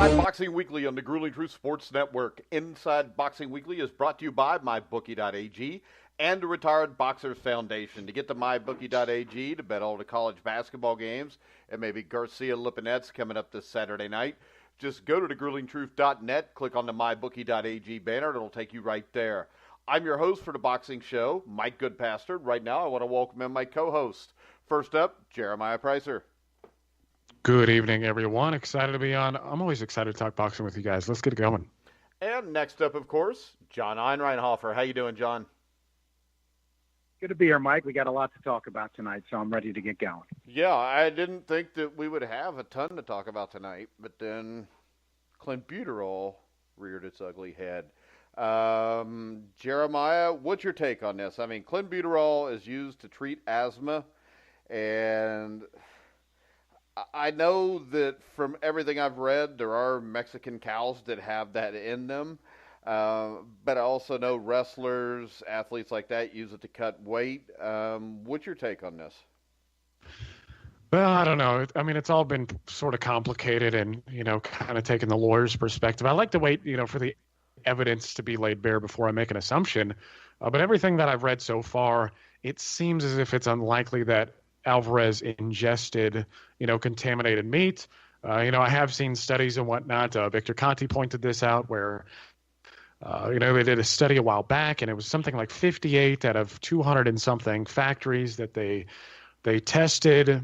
Inside Boxing Weekly on the Grueling Truth Sports Network. Inside Boxing Weekly is brought to you by MyBookie.ag and the Retired Boxers Foundation. To get to MyBookie.ag to bet all the college basketball games and maybe Garcia-Lipinets coming up this Saturday night, just go to thegruelingtruth.net, click on the MyBookie.ag banner, and it'll take you right there. I'm your host for the boxing show, Mike Goodpaster. Right now, I want to welcome in my co-host. First up, Jeremiah Preisser. Good evening, everyone. Excited to be on. I'm always excited to talk boxing with you guys. Let's get it going. And next up, of course, John Einreinhofer. How you doing, John? Good to be here, Mike. We got a lot to talk about tonight, so I'm ready to get going. Yeah, I didn't think that we would have a ton to talk about tonight, but then clenbuterol reared its ugly head. Jeremiah, what's your take on this? I mean, clenbuterol is used to treat asthma, and I know that from everything I've read, there are Mexican cows that have that in them. But I also know wrestlers, athletes like that use it to cut weight. What's your take on this? Well, I don't know. I mean, it's all been sort of complicated and, kind of taking the lawyer's perspective. I like to wait, for the evidence to be laid bare before I make an assumption. But everything that I've read so far, it seems as if it's unlikely that Alvarez ingested, contaminated meat. I have seen studies and whatnot. Victor Conti pointed this out where, they did a study a while back, and it was something like 58 out of 200 and something factories that they tested,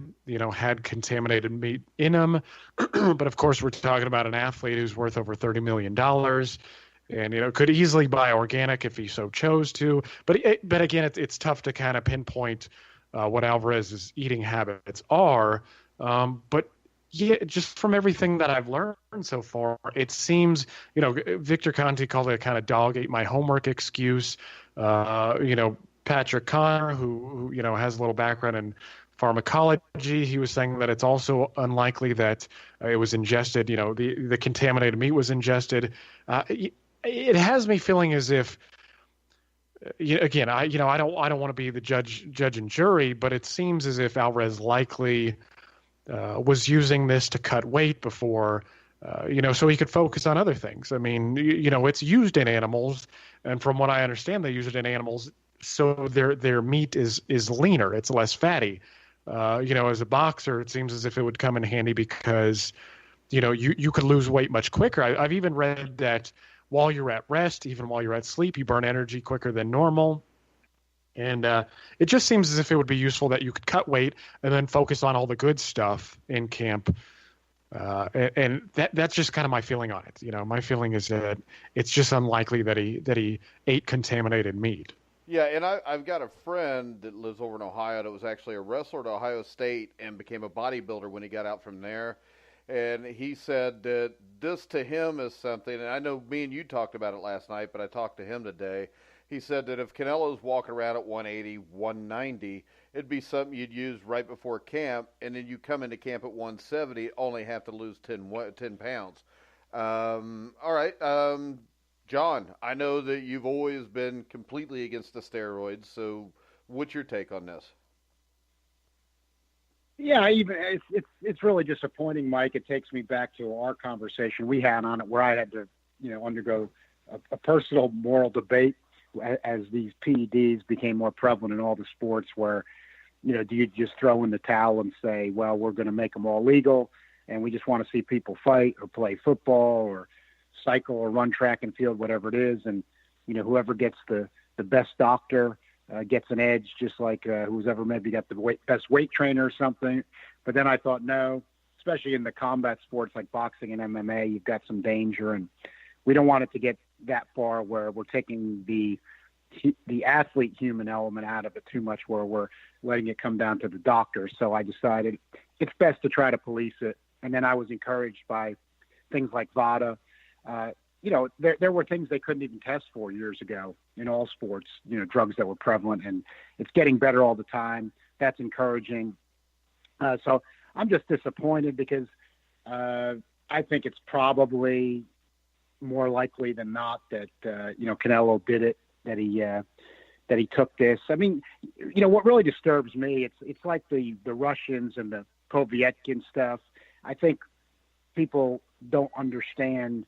had contaminated meat in them. But of course, we're talking about an athlete who's worth over $30 million. And, could easily buy organic if he so chose to. But again, it's tough to kind of pinpoint what Alvarez's eating habits are. But yeah, just from everything that I've learned so far, it seems, Victor Conti called it a kind of dog ate my homework excuse. Patrick Connor, who has a little background in pharmacology, he was saying that it's also unlikely that it was ingested, the contaminated meat was ingested. It has me feeling as if, again, I don't want to be the judge and jury, but it seems as if Alvarez likely was using this to cut weight before, so he could focus on other things. I mean, it's used in animals, and from what I understand, they use it in animals so their meat is leaner, it's less fatty. As a boxer, it seems as if it would come in handy because, you could lose weight much quicker. I've even read that while you're at rest, even while you're at sleep, you burn energy quicker than normal. And it just seems as if it would be useful that you could cut weight and then focus on all the good stuff in camp. And that's just kind of my feeling on it. My feeling is that it's just unlikely that he ate contaminated meat. Yeah, and I've got a friend that lives over in Ohio that was actually a wrestler at Ohio State and became a bodybuilder when he got out from there. And he said that this to him is something, and I know me and you talked about it last night, but I talked to him today. He said that if Canelo's walking around at 180, 190, it'd be something you'd use right before camp, and then you come into camp at 170, only have to lose 10 pounds. All right, John, I know that you've always been completely against the steroids, so what's your take on this? Yeah, it's really disappointing, Mike. It takes me back to our conversation we had on it, where I had to, undergo a personal moral debate as these PEDs became more prevalent in all the sports. Where, do you just throw in the towel and say, well, we're going to make them all legal, and we just want to see people fight or play football or cycle or run track and field, whatever it is, and whoever gets the best doctor gets an edge, just like who's ever maybe got the best weight trainer or something. But then I thought, no, especially in the combat sports like boxing and MMA, you've got some danger, and we don't want it to get that far where we're taking the athlete human element out of it too much, where we're letting it come down to the doctor. So I decided it's best to try to police it. And then I was encouraged by things like VADA. There were things they couldn't even test for years ago in all sports, drugs that were prevalent, and it's getting better all the time. That's encouraging. So I'm just disappointed because I think it's probably more likely than not that, Canelo did it, that he took this. I mean, what really disturbs me, it's like the Russians and the Povetkin stuff. I think people don't understand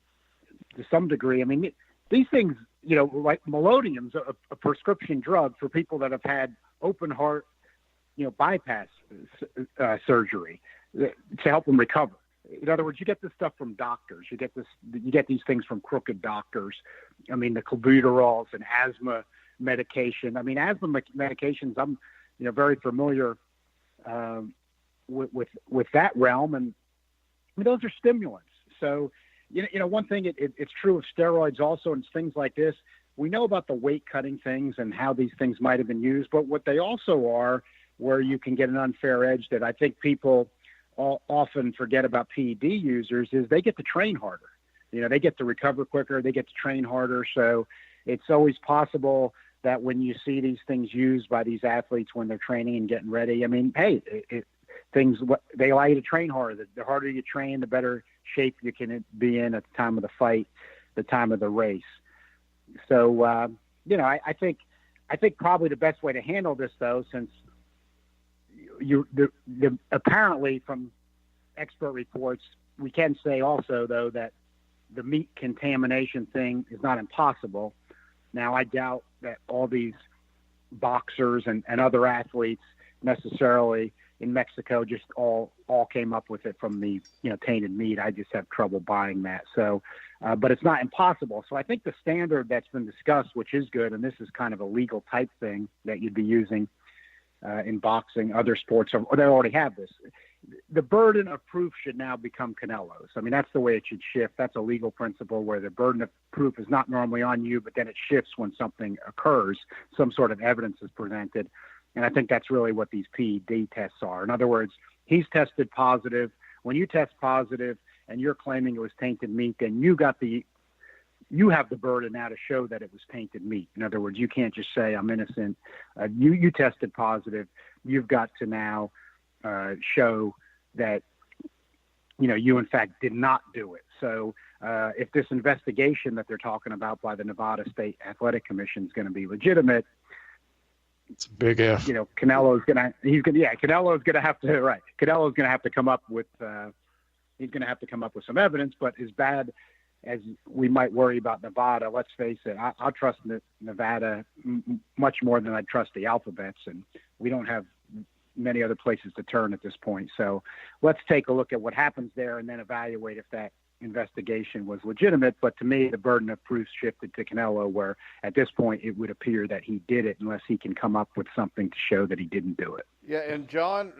to some degree. I mean, these things, like melodium's a prescription drug for people that have had open heart, bypass surgery to help them recover. In other words, you get this stuff from doctors. You get these things from crooked doctors. I mean, the clenbuterols and asthma medication. I mean, asthma medications, I'm, very familiar with that realm, and those are stimulants. So, one thing it's true of steroids also, and it's things like this. We know about the weight cutting things and how these things might have been used, but what they also are, where you can get an unfair edge that I think people often forget about PED users, is they get to train harder. They get to recover quicker, they get to train harder. So it's always possible that when you see these things used by these athletes when they're training and getting ready, I mean, hey, they allow you to train harder. The harder you train, the better shape you can be in at the time of the fight, the time of the race. So, I think probably the best way to handle this, though, since apparently from expert reports, we can say also, though, that the meat contamination thing is not impossible. Now, I doubt that all these boxers and other athletes necessarily in Mexico just all came up with it from the tainted meat. I just have trouble buying that. So, but it's not impossible. So I think the standard that's been discussed, which is good, and this is kind of a legal type thing that you'd be using in boxing, other sports, or they already have this. The burden of proof should now become Canelo's. I mean, that's the way it should shift. That's a legal principle where the burden of proof is not normally on you, but then it shifts when something occurs, some sort of evidence is presented. And I think that's really what these PED tests are. In other words, he's tested positive. When you test positive and you're claiming it was tainted meat, then you have the burden now to show that it was tainted meat. In other words, you can't just say I'm innocent. You tested positive. You've got to now show that you in fact did not do it. So if this investigation that they're talking about by the Nevada State Athletic Commission is going to be legitimate, it's a big if. Canelo's going to have to come up with some evidence. But as bad as we might worry about Nevada, let's face it, I'll trust Nevada much more than I trust the alphabets, and we don't have many other places to turn at this point. So let's take a look at what happens there and then evaluate if that investigation was legitimate. But to me, the burden of proof shifted to Canelo, where at this point it would appear that he did it unless he can come up with something to show that he didn't do it. Yeah, and John,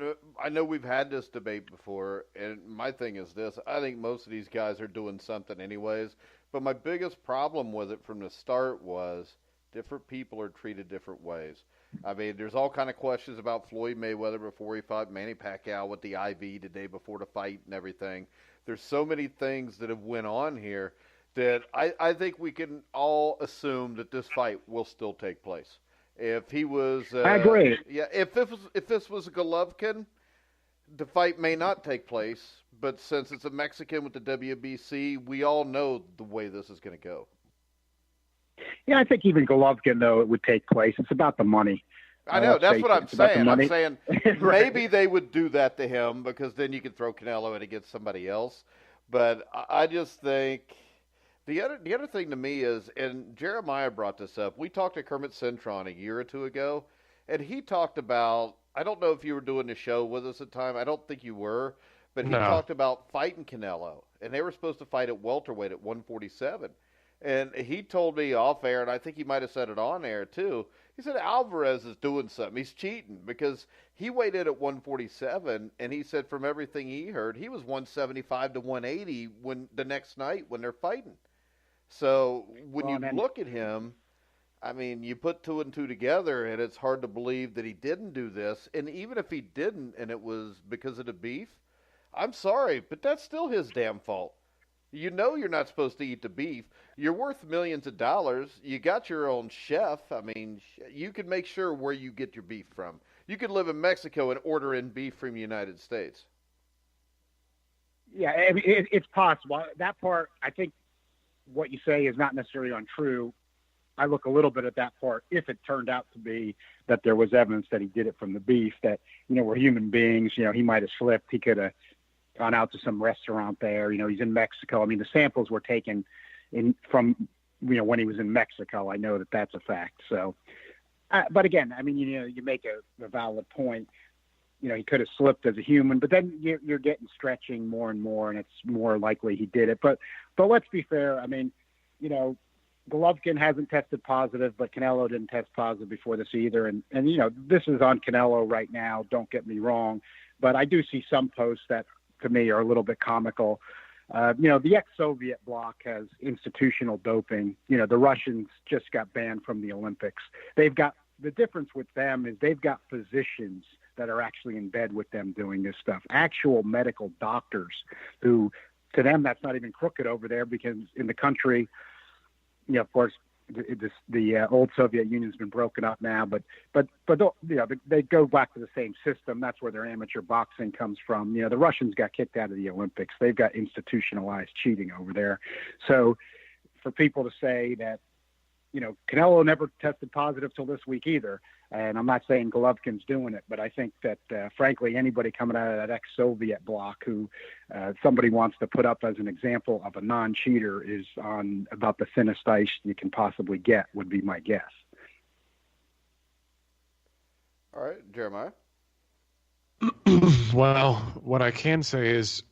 I know we've had this debate before, and my thing is this. I think most of these guys are doing something anyways, but my biggest problem with it from the start was different people are treated different ways. I mean, there's all kind of questions about Floyd Mayweather before he fought Manny Pacquiao with the IV the day before the fight and everything. There's so many things that have went on here that I think we can all assume that this fight will still take place. If he was, I agree. Yeah, if this was a Golovkin, the fight may not take place. But since it's a Mexican with the WBC, we all know the way this is going to go. Yeah, I think even Golovkin, though, it would take place. It's about the money. I know. That's what I'm saying. I'm saying Right. Maybe they would do that to him because then you could throw Canelo in against somebody else. But I just think the other thing to me is, and Jeremiah brought this up, we talked to Kermit Cintron a year or two ago, and he talked about, I don't know if you were doing the show with us at the time. I don't think you were. But he talked about fighting Canelo, and they were supposed to fight at welterweight at 147. And he told me off air, and I think he might have said it on air too, he said Alvarez is doing something. He's cheating because he weighed in at 147, and he said from everything he heard, he was 175 to 180 when the next night when they're fighting. So when you look at him, I mean, you put two and two together, and it's hard to believe that he didn't do this. And even if he didn't, and it was because of the beef, I'm sorry, but that's still his damn fault. You know you're not supposed to eat the beef. You're worth millions of dollars. You got your own chef. I mean, you can make sure where you get your beef from. You could live in Mexico and order in beef from the United States. Yeah, I mean, it's possible. That part, I think what you say is not necessarily untrue. I look a little bit at that part. If it turned out to be that there was evidence that he did it from the beef, that, we're human beings, he might have slipped. He could have gone out to some restaurant there. He's in Mexico. I mean, the samples were taken from when he was in Mexico. I know that that's a fact. So, but again, I mean, you make a valid point. He could have slipped as a human, but then you're getting stretching more and more, and it's more likely he did it. But let's be fair. I mean, Golovkin hasn't tested positive, but Canelo didn't test positive before this either. And this is on Canelo right now. Don't get me wrong, but I do see some posts that to me are a little bit comical. The ex-Soviet bloc has institutional doping. The Russians just got banned from the Olympics. The difference with them is they've got physicians that are actually in bed with them doing this stuff, actual medical doctors who, to them, that's not even crooked over there, because in the country, of course, the old Soviet Union's been broken up now, but they go back to the same system. That's where their amateur boxing comes from. The Russians got kicked out of the Olympics. They've got institutionalized cheating over there. So for people to say that, Canelo never tested positive till this week either. And I'm not saying Golovkin's doing it, but I think that, frankly, anybody coming out of that ex-Soviet bloc who somebody wants to put up as an example of a non-cheater is on about the thinnest ice you can possibly get, would be my guess. All right, Jeremiah? Well, what I can say is,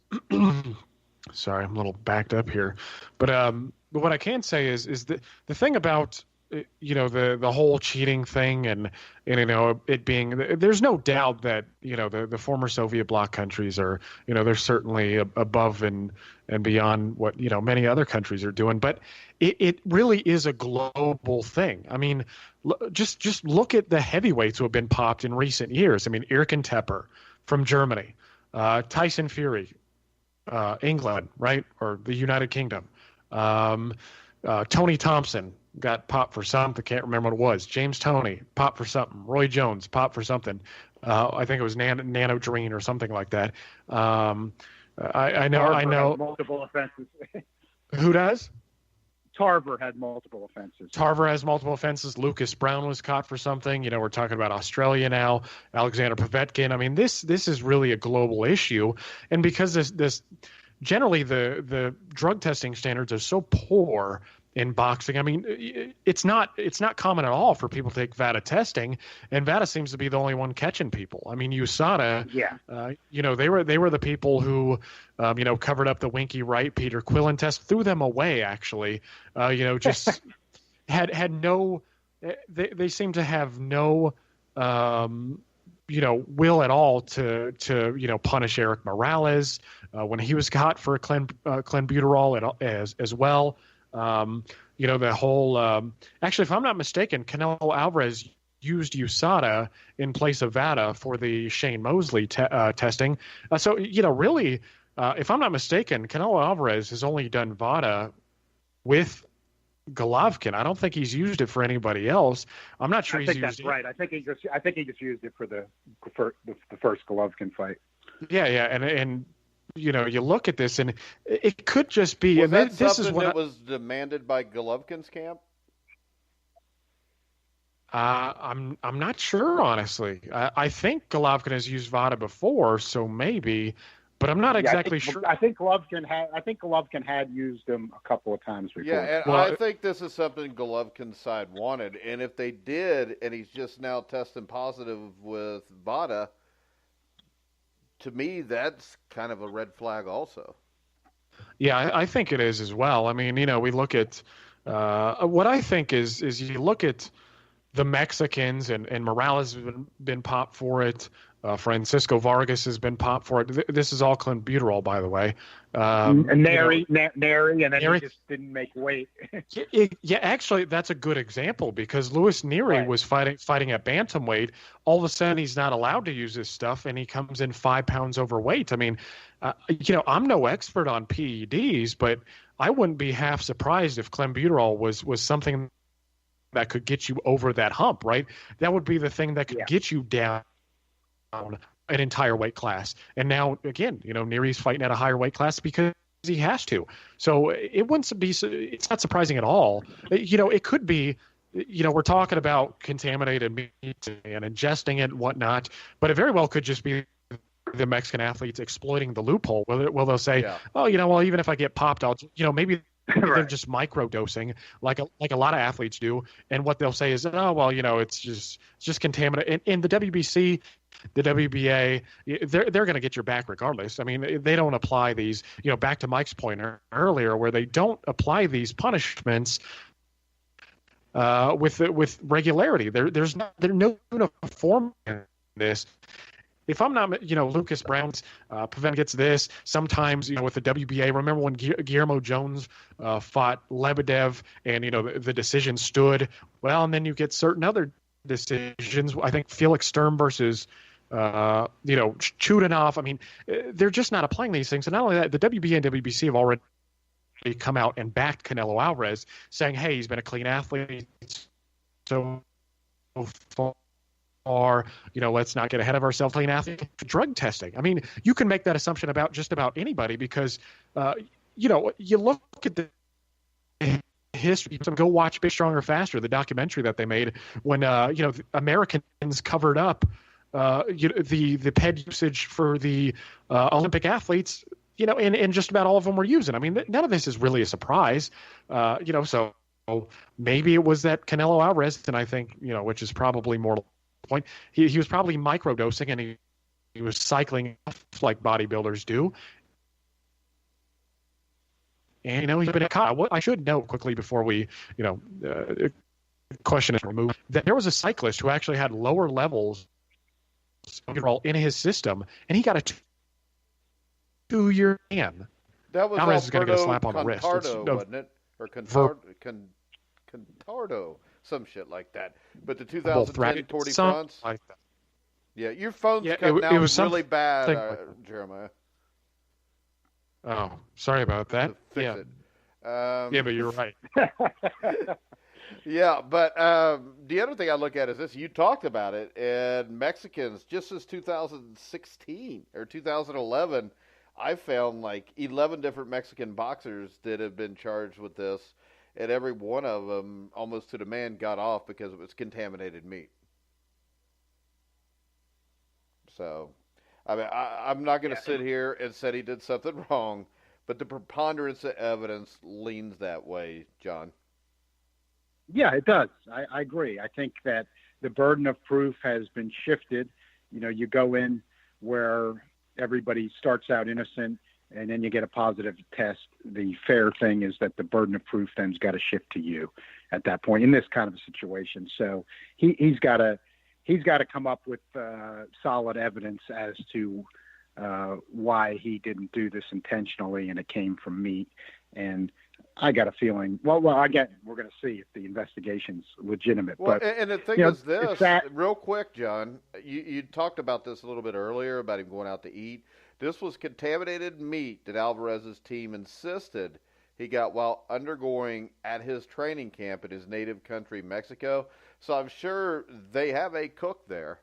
sorry, I'm a little backed up here, but what I can say is the thing about the whole cheating thing and it being, there's no doubt that the former Soviet bloc countries are they're certainly above and beyond what many other countries are doing, but it really is a global thing. I mean, just look at the heavyweights who have been popped in recent years. I mean, Irken Tepper from Germany, Tyson Fury, England, right, or the United Kingdom. Tony Thompson got popped for something. Can't remember what it was. James Toney popped for something. Roy Jones popped for something. I think it was Nanodrene or something like that. I know. Multiple offenses. Who does? Tarver had multiple offenses. Tarver has multiple offenses. Lucas Brown was caught for something. We're talking about Australia now. Alexander Povetkin. I mean, this is really a global issue, and because this generally the drug testing standards are so poor in boxing. I mean, it's not common at all for people to take VADA testing, and VADA seems to be the only one catching people. I mean, USADA, they were the people who, covered up the Winky Wright, Peter Quillen test, threw them away. Actually, just had no. They seem to have no. Will at all to punish Eric Morales when he was caught for clenbuterol as well. The whole actually, if I'm not mistaken, Canelo Alvarez used USADA in place of VADA for the Shane Mosley testing. So really, if I'm not mistaken, Canelo Alvarez has only done VADA with Golovkin. I don't think he's used it for anybody else. I'm not sure he's used it. Right. I think he just used it for the first Golovkin fight. Yeah, and you look at this, and it could just be. Was that something that was demanded by Golovkin's camp? I'm not sure, honestly. I think Golovkin has used VADA before, so maybe. But I'm not exactly sure. I think Golovkin had used them a couple of times before. Yeah, and I think this is something Golovkin's side wanted. And if they did, and he's just now testing positive with VADA, to me, that's kind of a red flag also. Yeah, I think it is as well. I mean, we look at what I think is you look at the Mexicans, and Morales has been popped for it. Francisco Vargas has been popped for it. This is all clenbuterol, by the way. And Neri, and then he just didn't make weight. Actually, that's a good example because Luis Neri was fighting at bantamweight. All of a sudden, he's not allowed to use this stuff, and he comes in 5 pounds overweight. I mean, I'm no expert on PEDs, but I wouldn't be half surprised if clenbuterol was something that could get you over that hump, right? That would be the thing that could get you down an entire weight class. And now, again, Neri's fighting at a higher weight class because he has to. So it's not surprising at all. It could be, we're talking about contaminated meat and ingesting it and whatnot, but it very well could just be the Mexican athletes exploiting the loophole. Well, they'll say, Yeah. oh, well, even if I get popped, I'll, maybe they're Right. just micro dosing like a lot of athletes do. And what they'll say is, oh, well, it's just contaminant. And the WBC, the WBA, they're going to get your back regardless. I mean, they don't apply these, back to Mike's point earlier, where they don't apply these punishments with regularity. There's no uniform in this. If I'm not, Lucas Brown's Paven gets this. Sometimes, with the WBA, remember when Guillermo Jones fought Lebedev and, the decision stood? Well, and then you get certain other decisions. I think Felix Sturm versus, Chudanov. I mean, they're just not applying these things. And not only that, the WBA and WBC have already come out and backed Canelo Alvarez, saying, hey, he's been a clean athlete so far. Let's not get ahead of ourselves. Clean athlete drug testing. I mean, you can make that assumption about just about anybody because, you look at the history. Go watch Big Stronger Faster, the documentary that they made when, Americans covered up the PED usage for the Olympic athletes. And just about all of them were using. I mean, none of this is really a surprise, so maybe it was that Canelo Alvarez, and I think, which is probably more point, he was probably microdosing and he was cycling like bodybuilders do. And, he's been caught. What I should note quickly before we, question is removed, that there was a cyclist who actually had lower levels in his system, and he got a 2-year ban. That was Alvarez is going to get a slap on Contardo, the wrist. wasn't it? Or Contardo, some shit like that. But the 2010 Tour de France? Like that. Yeah, your phone's cutting out was really bad, like Jeremiah. Oh, sorry about that. Fix it. Yeah, but you're right. Yeah, but the other thing I look at is this. You talked about it, and Mexicans, just since 2016 or 2011, I found like 11 different Mexican boxers that have been charged with this, and every one of them, almost to the man, got off because it was contaminated meat. So, I mean, I'm not going to sit here and say he did something wrong, but the preponderance of evidence leans that way, John. Yeah, it does. I agree. I think that the burden of proof has been shifted. You go in where everybody starts out innocent and then you get a positive test. The fair thing is that the burden of proof then's got to shift to you at that point in this kind of a situation. So he's got to come up with solid evidence as to why he didn't do this intentionally and it came from meat. And I got a feeling. Well, again, we're going to see if the investigation's legitimate. Well, but and the thing is this, real quick, John, you talked about this a little bit earlier about him going out to eat. This was contaminated meat that Alvarez's team insisted he got while undergoing at his training camp in his native country, Mexico. So I'm sure they have a cook there.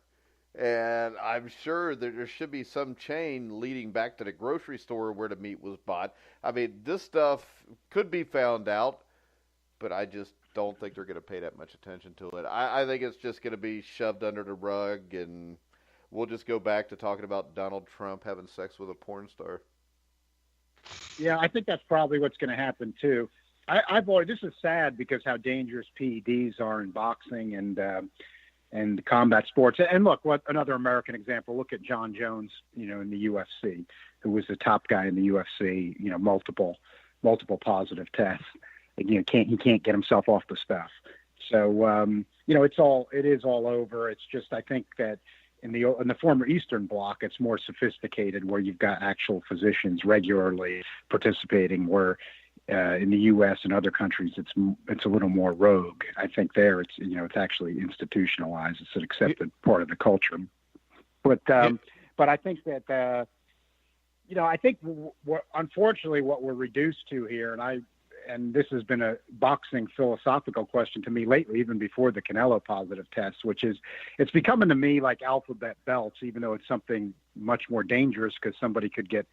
And I'm sure that there should be some chain leading back to the grocery store where the meat was bought. I mean, this stuff could be found out, but I just don't think they're going to pay that much attention to it. I think it's just going to be shoved under the rug, and we'll just go back to talking about Donald Trump having sex with a porn star. Yeah, I think that's probably what's going to happen, too. This is sad because how dangerous PEDs are in boxing and combat sports. And look, what another American example, look at John Jones, in the UFC, who was the top guy in the UFC, multiple positive tests. Again, he can't get himself off the stuff. So, it is all over. It's just, I think that in the former Eastern Bloc, it's more sophisticated where you've got actual physicians regularly participating, where in the U.S. and other countries, it's a little more rogue. I think there it's actually institutionalized. It's an accepted part of the culture. But I think that I think unfortunately what we're reduced to here, and this has been a boxing philosophical question to me lately, even before the Canelo positive test, which is it's becoming to me like alphabet belts, even though it's something much more dangerous because somebody could get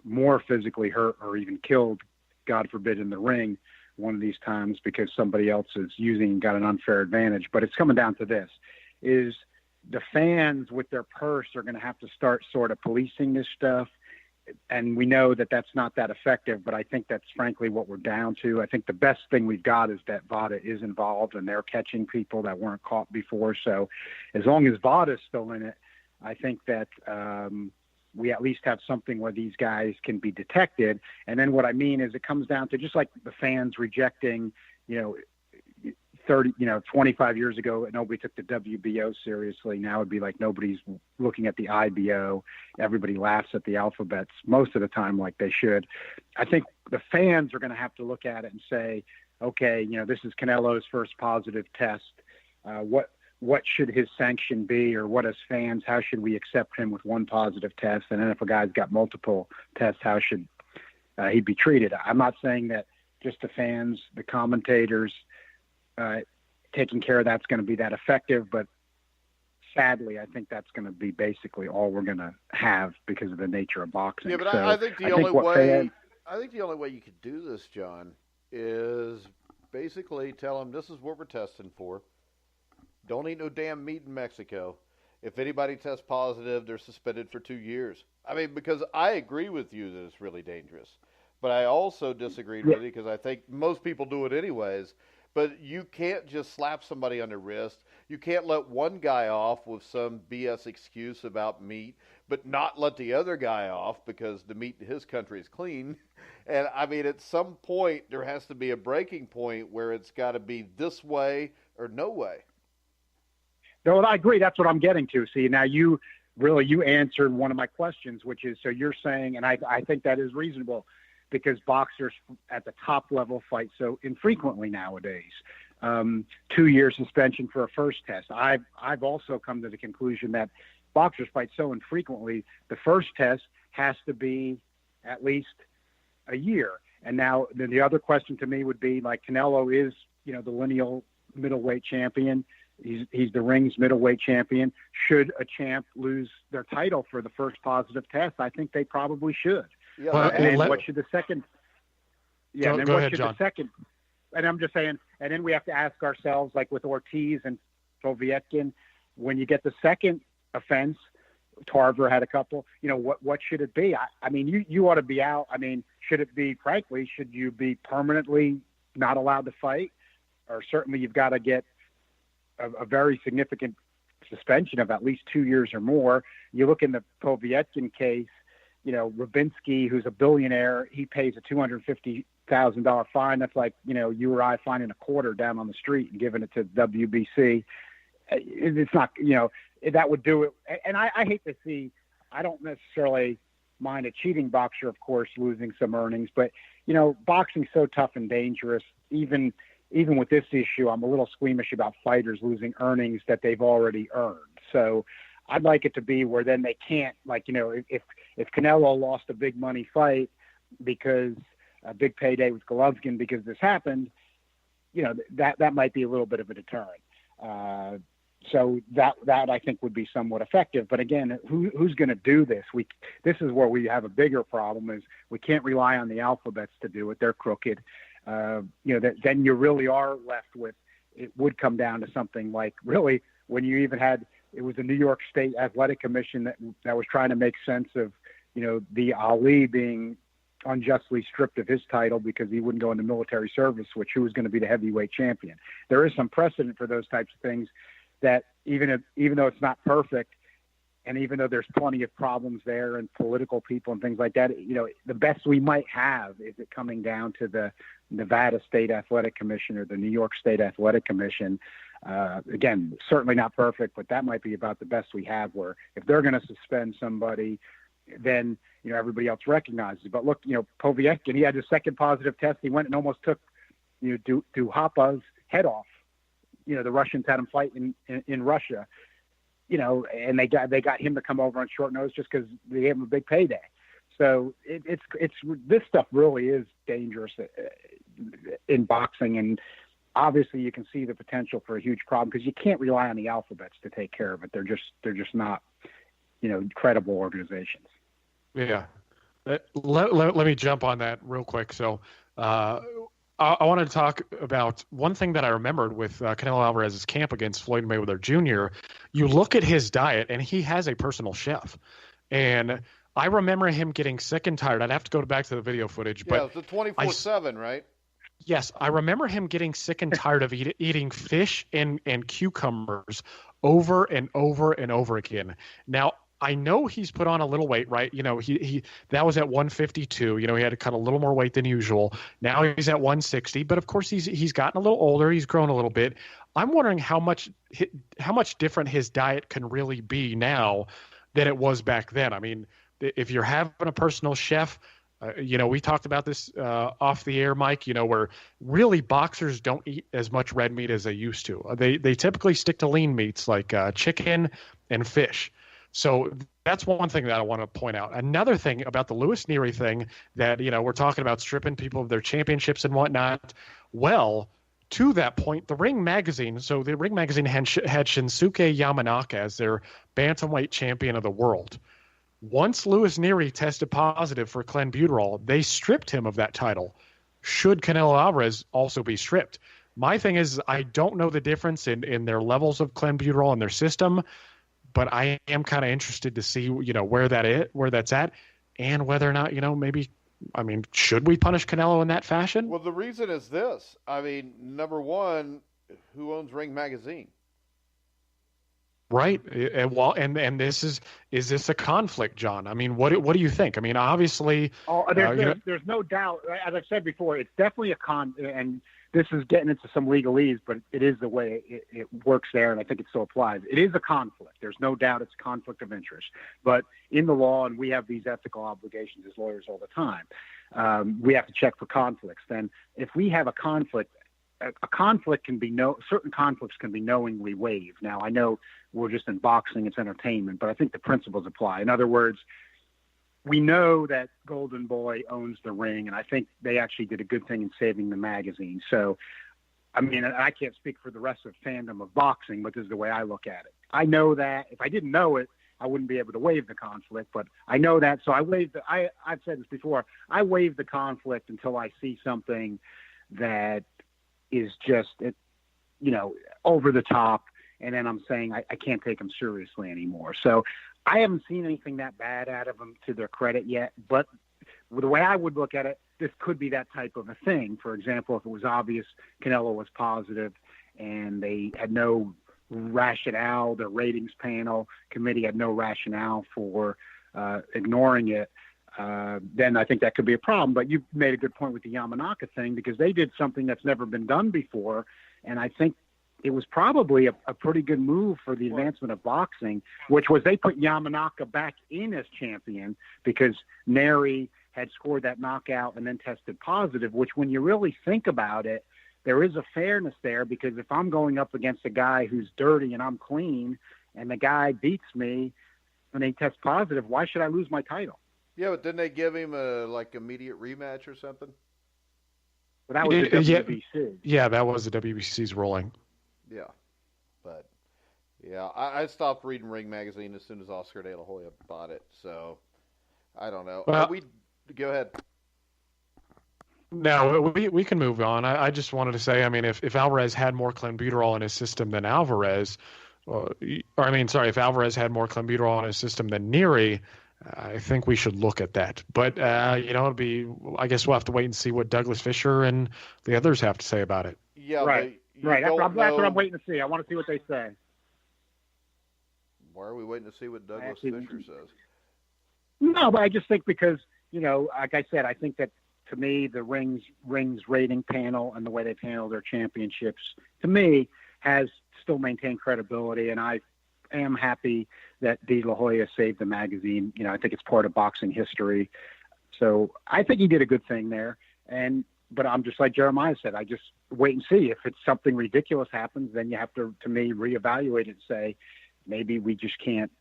more physically hurt or even killed, God forbid, in the ring one of these times because somebody else is got an unfair advantage. But it's coming down to this, is the fans with their purse are going to have to start sort of policing this stuff. And we know that that's not that effective, but I think that's frankly what we're down to. I think the best thing we've got is that VADA is involved and they're catching people that weren't caught before. So as long as VADA is still in it, I think that we at least have something where these guys can be detected. And then what I mean is it comes down to just like the fans rejecting, 25 years ago, nobody took the WBO seriously. Now it'd be like nobody's looking at the IBO. Everybody laughs at the alphabets most of the time like they should. I think the fans are going to have to look at it and say, okay, this is Canelo's first positive test. What should his sanction be, or what as fans, how should we accept him with one positive test? And then if a guy's got multiple tests, how should he be treated? I'm not saying that just the fans, the commentators, taking care of that's going to be that effective, but sadly, I think that's going to be basically all we're going to have because of the nature of boxing. Yeah, but so I think the only way you could do this, John, is basically tell them this is what we're testing for. Don't eat no damn meat in Mexico. If anybody tests positive, they're suspended for 2 years. I mean, because I agree with you that it's really dangerous, but I also disagreed with you because I think most people do it anyways. But you can't just slap somebody on the wrist. You can't let one guy off with some BS excuse about meat, but not let the other guy off because the meat in his country is clean. And, I mean, at some point, there has to be a breaking point where it's got to be this way or no way. No, I agree. That's what I'm getting to. See, now you answered one of my questions, which is, so you're saying, and I think that is reasonable, because boxers at the top level fight so infrequently nowadays. 2-year suspension for a first test. I've also come to the conclusion that boxers fight so infrequently, the first test has to be at least a year. And now then the other question to me would be, like, Canelo is, the lineal middleweight champion. He's the rings middleweight champion. Should a champ lose their title for the first positive test? I think they probably should. Yeah, what should the second? Yeah, and then what should the second? And I'm just saying, and then we have to ask ourselves, like with Ortiz and Povetkin, when you get the second offense, Tarver had a couple. What should it be? I mean, you ought to be out. I mean, should it be? Frankly, should you be permanently not allowed to fight, or certainly you've got to get a very significant suspension of at least 2 years or more. You look in the Povetkin case. Rubinsky, who's a billionaire, he pays a $250,000 fine. That's like, you or I finding a quarter down on the street and giving it to WBC. It's not, that would do it. And I hate to see, I don't necessarily mind a cheating boxer, of course, losing some earnings, but, boxing's so tough and dangerous. Even with this issue, I'm a little squeamish about fighters losing earnings that they've already earned. So I'd like it to be where then they can't, like, if Canelo lost a big money fight because a big payday with Golovkin because this happened, that might be a little bit of a deterrent. So that I think would be somewhat effective. But again, who's going to do this? This is where we have a bigger problem, is we can't rely on the alphabets to do it. They're crooked. Then you really are left with, it would come down to something like, really, when you even had, it was the New York State Athletic Commission that was trying to make sense of, the Ali being unjustly stripped of his title because he wouldn't go into military service, who was going to be the heavyweight champion. There is some precedent for those types of things, that even though it's not perfect, and even though there's plenty of problems there and political people and things like that, the best we might have is it coming down to the Nevada State Athletic Commission or the New York State Athletic Commission. Again, certainly not perfect, but that might be about the best we have, where if they're going to suspend somebody, then, everybody else recognizes it. But look, Povetkin, he had his second positive test. He went and almost took, Duhapa's head off. The Russians had him fight in Russia, and they got him to come over on short notice just because they gave him a big payday. So it's this stuff really is dangerous in boxing, and obviously you can see the potential for a huge problem because you can't rely on the alphabets to take care of it. They're just not, credible organizations. Yeah. Let me jump on that real quick. So I wanted to talk about one thing that I remembered with Canelo Alvarez's camp against Floyd Mayweather Jr. You look at his diet, and he has a personal chef. And I remember him getting sick and tired. I'd have to go back to the video footage. Yeah, But it's a 24/7, right? yes, I remember him getting sick and tired of eating fish and cucumbers over and over and over again. Now, I know he's put on a little weight, right? He that was at 152. He had to cut a little more weight than usual. Now he's at 160, but of course he's gotten a little older. He's grown a little bit. I'm wondering how much different his diet can really be now than it was back then. I mean, if you're having a personal chef, we talked about this off the air, Mike, where really boxers don't eat as much red meat as they used to. They typically stick to lean meats like chicken and fish. So that's one thing that I want to point out. Another thing about the Lewis Neary thing that, we're talking about stripping people of their championships and whatnot. Well, to that point, the Ring Magazine, so the Ring Magazine had Shinsuke Yamanaka as their bantamweight champion of the world. Once Lewis Neary tested positive for clenbuterol, they stripped him of that title. Should Canelo Alvarez also be stripped? My thing is, I don't know the difference in their levels of clenbuterol in their system, but I am kind of interested to see, where that's at, and whether or not, should we punish Canelo in that fashion? Well, the reason is this. I mean, number one, who owns Ring Magazine? Right. And is this a conflict, John? I mean, what do you think? I mean, obviously, there's no doubt. As I've said before, it's definitely and this is getting into some legalese, but it is the way it works there, and I think it still applies. It is a conflict. There's no doubt it's a conflict of interest. But in the law, and we have these ethical obligations as lawyers all the time, we have to check for conflicts. Then if we have a conflict, certain conflicts can be knowingly waived. Now, I know we're just in boxing, it's entertainment, but I think the principles apply. In other words, we know that Golden Boy owns the ring, and I think they actually did a good thing in saving the magazine. So, I mean, I can't speak for the rest of the fandom of boxing, but this is the way I look at it. I know that if I didn't know it, I wouldn't be able to waive the conflict, but I know that. So I've said this before, I waive the conflict until I see something that is just, over the top. And then I'm saying I can't take them seriously anymore. So I haven't seen anything that bad out of them to their credit yet. But the way I would look at it, this could be that type of a thing. For example, if it was obvious Canelo was positive and they had no rationale, the ratings panel committee had no rationale for ignoring it, then I think that could be a problem. But you made a good point with the Yamanaka thing, because they did something that's never been done before. And I think it was probably a pretty good move for the advancement of boxing, which was they put Yamanaka back in as champion because Neary had scored that knockout and then tested positive, which when you really think about it, there is a fairness there, because if I'm going up against a guy who's dirty and I'm clean and the guy beats me and they test positive, why should I lose my title? Yeah, but didn't they give him a immediate rematch or something? Well, that was the WBC. Yeah, that was the WBC's ruling. Yeah, but I stopped reading Ring Magazine as soon as Oscar De La Hoya bought it. So I don't know. Well, Go ahead. No, we can move on. I just wanted to say, I mean, if Alvarez had more clenbuterol in his system than if Alvarez had more clenbuterol in his system than Neary, I think we should look at that. But, I guess we'll have to wait and see what Douglas Fisher and the others have to say about it. Yeah, right. That's what I'm waiting to see. I want to see what they say. Why are we waiting to see what Douglas Fisher says? No, but I just think because, like I said, I think that to me, the Rings rating panel and the way they've handled their championships, to me, has still maintained credibility. And I am happy that De La Hoya saved the magazine. I think it's part of boxing history. So I think he did a good thing there. But I'm just like Jeremiah said, I just wait and see. If it's something ridiculous happens, then you have to me, reevaluate it and say, maybe we just can't,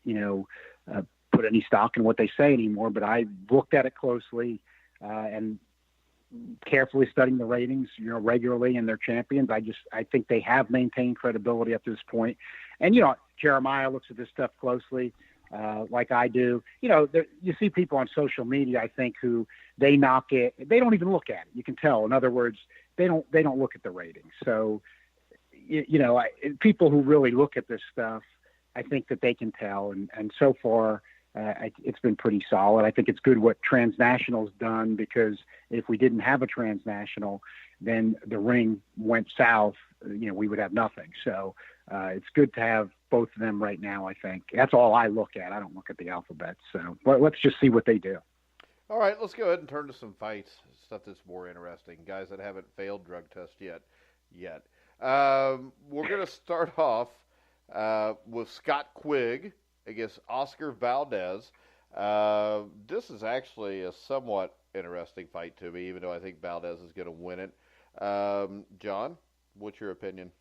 put any stock in what they say anymore. But I looked at it closely and carefully studying the ratings, regularly, and their champions. I think they have maintained credibility up to this point. And, Jeremiah looks at this stuff closely, like I do. You see people on social media, I think, who they knock it. They don't even look at it. You can tell. In other words, they don't look at the ratings. So, people who really look at this stuff, I think that they can tell. And so far, it's been pretty solid. I think it's good what Transnational's done, because if we didn't have a Transnational, then the ring went south. We would have nothing. So it's good to have both of them right now, I think. That's all I look at. I don't look at the alphabet. So let's just see what they do. All right, let's go ahead and turn to some fights, stuff that's more interesting, guys that haven't failed drug tests yet. We're going to start off with Scott Quigg against Oscar Valdez. This is actually a somewhat interesting fight to me, even though I think Valdez is going to win it. John, what's your opinion?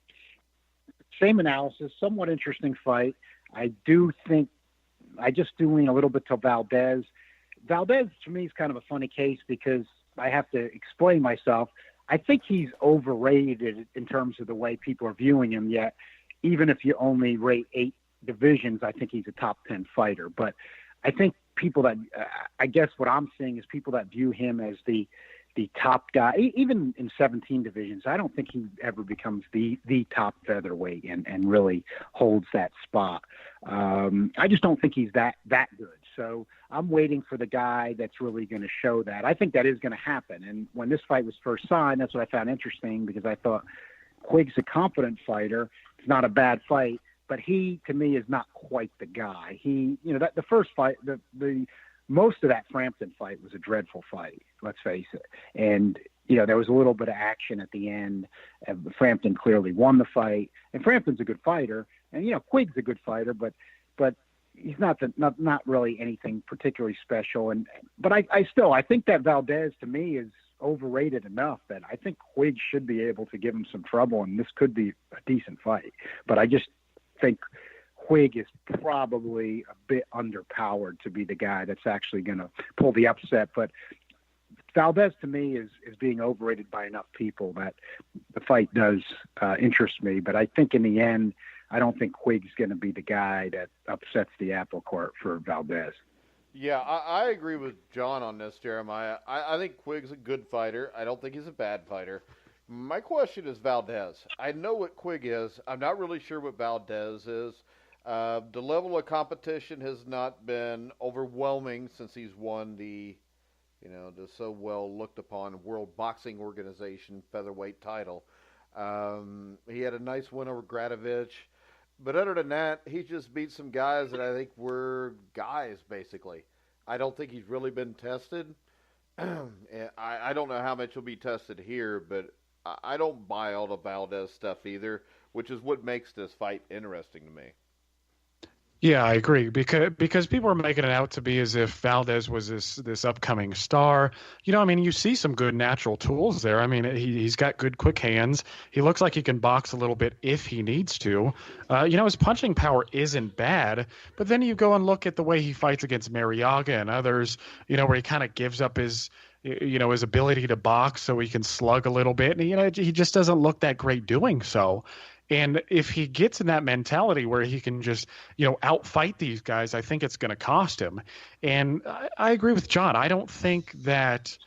Same analysis, somewhat interesting fight. I do just lean a little bit to Valdez. Valdez, to me, is kind of a funny case because I have to explain myself. I think he's overrated in terms of the way people are viewing him, yet even if you only rate 8 divisions, I think he's a top 10 fighter. But I think people that I guess what I'm seeing is people that view him as the top guy, even in 17 divisions. I don't think he ever becomes the top featherweight and really holds that spot. I just don't think he's that good. So I'm waiting for the guy that's really going to show that. I think that is going to happen. And when this fight was first signed, that's what I found interesting, because I thought Quigg's a competent fighter. It's not a bad fight, but he, to me, is not quite the guy. He, the first fight, the most of that Frampton fight was a dreadful fight, let's face it. And, there was a little bit of action at the end. Frampton clearly won the fight, and Frampton's a good fighter, and, Quigg's a good fighter, but he's not really anything particularly special. But I think that Valdez, to me, is overrated enough that I think Quigg should be able to give him some trouble, and this could be a decent fight. But I just think Quigg is probably a bit underpowered to be the guy that's actually going to pull the upset. But Valdez, to me, is being overrated by enough people that the fight does interest me. But I think in the end, I don't think Quigg's going to be the guy that upsets the apple cart for Valdez. Yeah, I agree with John on this, Jeremiah. I think Quigg's a good fighter. I don't think he's a bad fighter. My question is Valdez. I know what Quigg is. I'm not really sure what Valdez is. The level of competition has not been overwhelming since he's won the so well looked upon World Boxing Organization featherweight title. He had a nice win over Gradovich. But other than that, he just beat some guys that I think were guys, basically. I don't think he's really been tested. I don't know how much he'll be tested here, but I don't buy all the Valdez stuff either, which is what makes this fight interesting to me. Yeah, I agree, because people are making it out to be as if Valdez was this upcoming star. You see some good natural tools there. He's got good quick hands. He looks like he can box a little bit if he needs to. His punching power isn't bad, but then you go and look at the way he fights against Mariaga and others, where he kind of gives up his ability to box so he can slug a little bit. And, he just doesn't look that great doing so. And if he gets in that mentality where he can just, outfight these guys, I think it's going to cost him. And I agree with John. I don't think that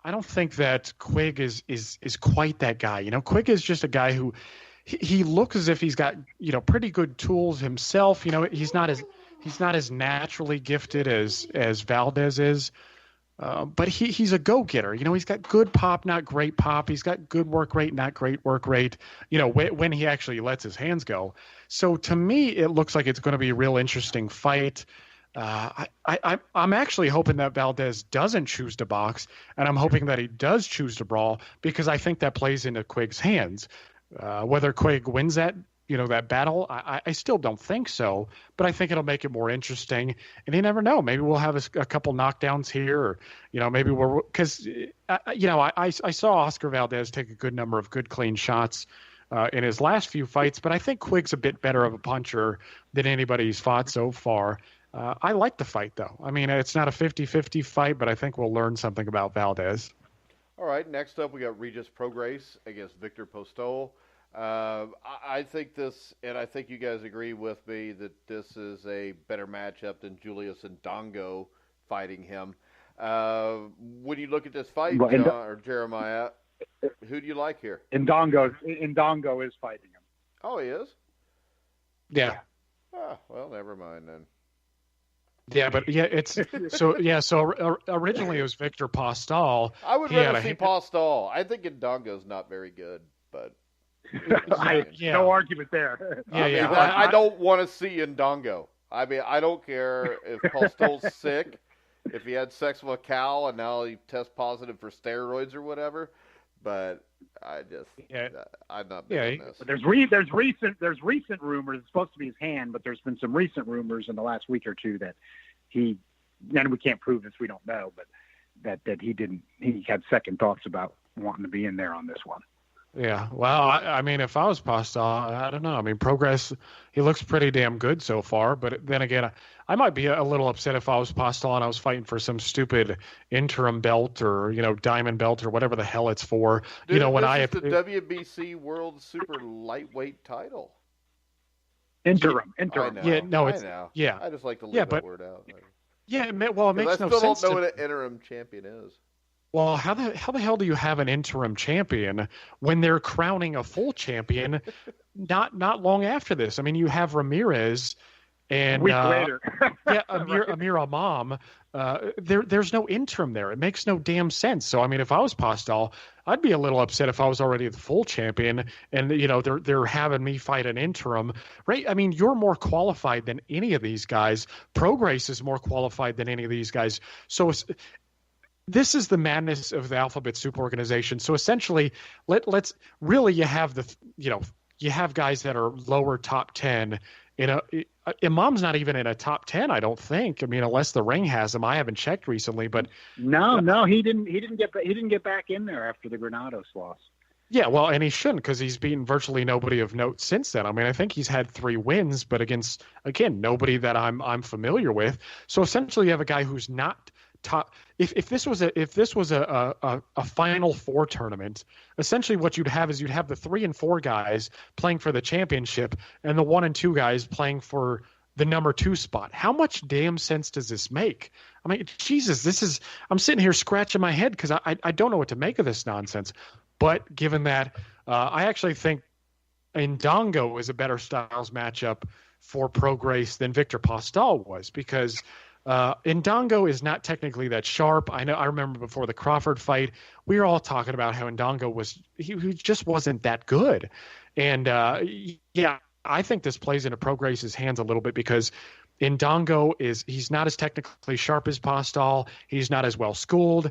Quigg is quite that guy. Quigg is just a guy who he looks as if he's got, pretty good tools himself. He's not as naturally gifted as Valdez is. But he's a go-getter. He's got good pop, not great pop. He's got good work rate, not great work rate, when he actually lets his hands go. So to me, it looks like it's going to be a real interesting fight. I'm actually hoping that Valdez doesn't choose to box, and I'm hoping that he does choose to brawl, because I think that plays into Quigg's hands. Whether Quigg wins that battle, I still don't think so, but I think it'll make it more interesting. And you never know. Maybe we'll have a couple knockdowns here, or, maybe because I saw Oscar Valdez take a good number of good, clean shots in his last few fights, but I think Quigg's a bit better of a puncher than anybody he's fought so far. I like the fight, though. It's not a 50-50 fight, but I think we'll learn something about Valdez. All right, next up we got Regis Prograis against Victor Postol. I think this, and I think you guys agree with me, that this is a better matchup than Julius Ndongo fighting him. When you look at this fight, John, or Jeremiah, Who do you like here? Indongo is fighting him. Oh, he is? Yeah. Oh, well, never mind then. Yeah, but it's so originally it was Victor Postol. I would rather see Postol. I think Indongo's not very good, but no argument there. I don't want to see Indongo. I mean, I don't care if Postol's sick, if he had sex with a cow and now he tests positive for steroids or whatever, but I'm not big on this. But there's recent rumors. It's supposed to be his hand, but there's been some recent rumors in the last week or two that and we can't prove this, we don't know, but that he had second thoughts about wanting to be in there on this one. Yeah, well, I mean, if I was Postol, I don't know. I mean, Progress, he looks pretty damn good so far. But then again, I might be a little upset if I was Postol and I was fighting for some stupid interim belt or, diamond belt or whatever the hell it's for. Dude, when this is the WBC World Super Lightweight title. Interim. I know, yeah, no, it's I know. Yeah. I just like to leave that word out. Yeah, well, it makes no sense. I still don't know what an interim champion is. Well, how the hell do you have an interim champion when they're crowning a full champion not long after this? I mean, you have Ramirez and a week later. Amir Imam. There's no interim there. It makes no damn sense. So I mean, if I was Postol, I'd be a little upset if I was already the full champion and they're having me fight an interim. Right? I mean, you're more qualified than any of these guys. Prograis is more qualified than any of these guys. So this is the madness of the Alphabet Soup organization. So essentially, let's really you have you have guys that are lower top 10. Imam's not even in a top 10, I don't think. I mean, unless the ring has him. I haven't checked recently, but no, he didn't get back in there after the Granados loss. Yeah, well, and he shouldn't because he's beaten virtually nobody of note since then. I mean, I think he's had 3 wins, but against nobody that I'm familiar with. So essentially, you have a guy who's not top. If this was a Final Four tournament, essentially what you'd have is you'd have the 3 and 4 guys playing for the championship and the 1 and 2 guys playing for the number 2 spot. How much damn sense does this make? I mean, Jesus, I'm sitting here scratching my head because I don't know what to make of this nonsense. But given that, I actually think Indongo is a better styles matchup for Prograis than Victor Postol was because Indongo is not technically that sharp. I remember before the Crawford fight, we were all talking about how Indongo he just wasn't that good. And I think this plays into Prograis' hands a little bit because Indongo he's not as technically sharp as Postol. He's not as well schooled.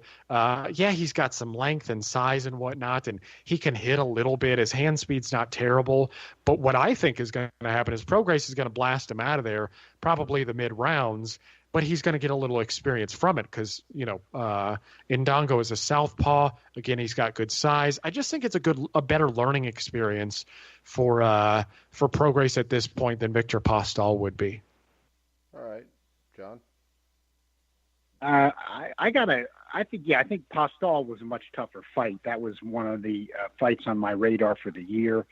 He's got some length and size and whatnot, and he can hit a little bit. His hand speed's not terrible. But what I think is going to happen is Prograis is going to blast him out of there, probably the mid rounds. But he's going to get a little experience from it because, Indongo is a southpaw. Again, he's got good size. I just think it's a better learning experience for Prograis at this point than Victor Postol would be. All right, John. I think Postol was a much tougher fight. That was one of the fights on my radar for the year,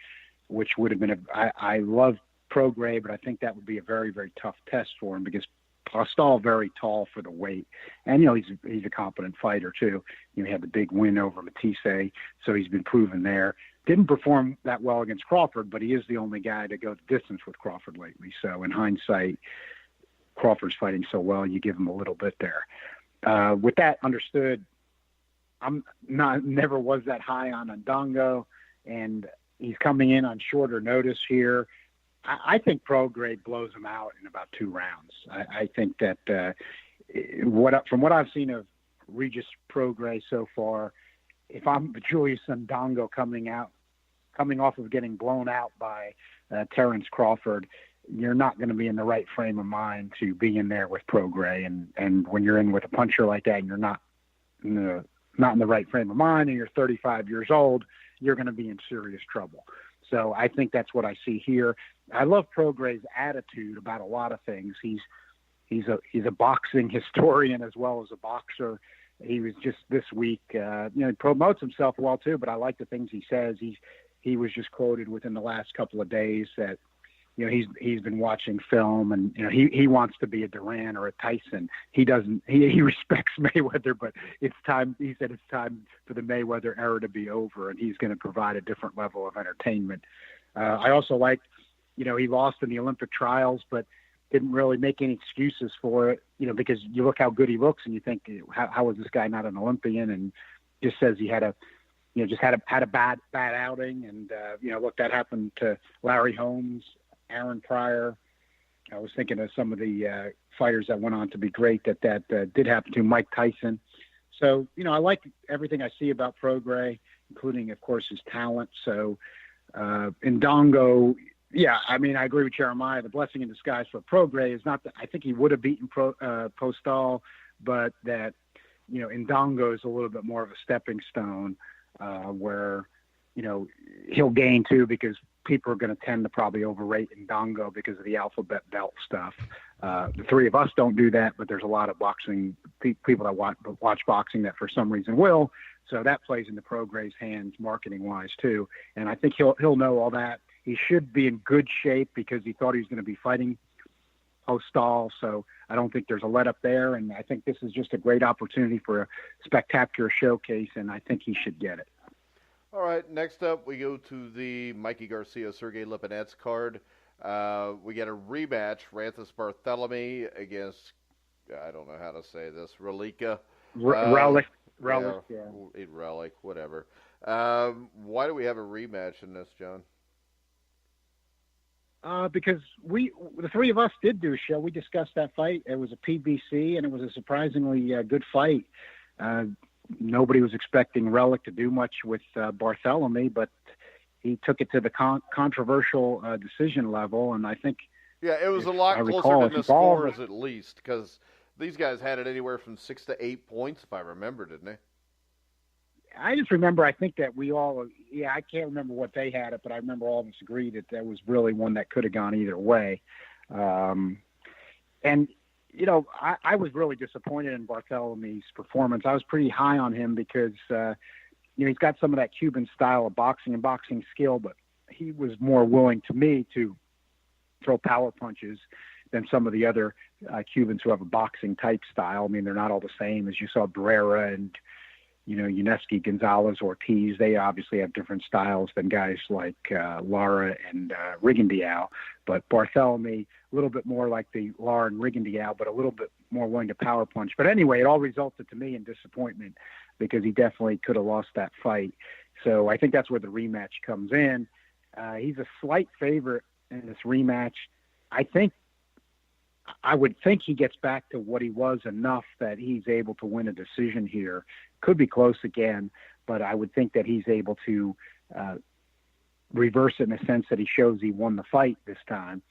which would have been I love Prograis, but I think that would be a very, very tough test for him because Postol very tall for the weight, and he's a competent fighter too. He had the big win over Matisse, so he's been proven there. Didn't perform that well against Crawford, but he is the only guy to go the distance with Crawford lately. So in hindsight, Crawford's fighting so well, you give him a little bit there. With that understood, I'm never was that high on Indongo, and he's coming in on shorter notice here. I think Prograis blows him out in about 2 rounds. I think that from what I've seen of Regis Prograis so far, if I'm Julius Indongo coming off of getting blown out by Terrence Crawford, you're not going to be in the right frame of mind to be in there with Prograis. And when you're in with a puncher like that and you're not in the right frame of mind and you're 35 years old, you're going to be in serious trouble. So I think that's what I see here. I love Prograis' attitude about a lot of things. He's a boxing historian as well as a boxer. He was just this week, he promotes himself well too, but I like the things he says. He was just quoted within the last couple of days that he's been watching film, and he wants to be a Duran or a Tyson. He respects Mayweather, but it's time. He said it's time for the Mayweather era to be over, and he's going to provide a different level of entertainment. I also like, he lost in the Olympic trials, but didn't really make any excuses for it, because you look how good he looks and you think, how is this guy not an Olympian? And just says he had a bad outing. And, look, that happened to Larry Holmes, Aaron Pryor. I was thinking of some of the fighters that went on to be great that did happen to Mike Tyson. So, I like everything I see about Prograis, including, of course, his talent. So, Ndongo, yeah, I mean, I agree with Jeremiah. The blessing in disguise for Prograis is not that I think he would have beaten Postal, but that, Ndongo is a little bit more of a stepping stone where, he'll gain too, because people are going to tend to probably overrate Ndongo because of the alphabet belt stuff. The three of us don't do that, but there's a lot of boxing people that watch boxing that for some reason will. So that plays into Prograis' hands marketing-wise too. And I think he'll know all that. He should be in good shape because he thought he was going to be fighting Postal. So I don't think there's a let up there. And I think this is just a great opportunity for a spectacular showcase, and I think he should get it. All right, next up we go to the Mikey Garcia-Lipinets card. We get a rematch, Ranthus Barthélemy against, I don't know how to say this, Relica. Relic, yeah. Relic, whatever. Why do we have a rematch in this, John? Because the three of us did do a show. We discussed that fight. It was a PBC, and it was a surprisingly good fight. Nobody was expecting Relic to do much with Barthélemy, but he took it to the controversial decision level, and I think... Yeah, it was a lot closer than the scores, at least, because these guys had it anywhere from 6 to 8 points, if I remember, didn't they? I just remember, I think that we all, I can't remember what they had it, but I remember all of us agreed that was really one that could have gone either way. And, I was really disappointed in Barthélemy's performance. I was pretty high on him because, he's got some of that Cuban style of boxing and boxing skill, but he was more willing to me to throw power punches than some of the other Cubans who have a boxing type style. I mean, they're not all the same, as you saw Barrera and, Yuneski, Gonzalez, Ortiz. They obviously have different styles than guys like Lara and Rigondeaux. But Barthélemy, a little bit more like the Lara and Rigondeaux, but a little bit more willing to power punch. But anyway, it all resulted to me in disappointment because he definitely could have lost that fight. So I think that's where the rematch comes in. He's a slight favorite in this rematch. I would think he gets back to what he was enough that he's able to win a decision here. Could be close again, but I would think that he's able to reverse it in the sense that he shows he won the fight this time.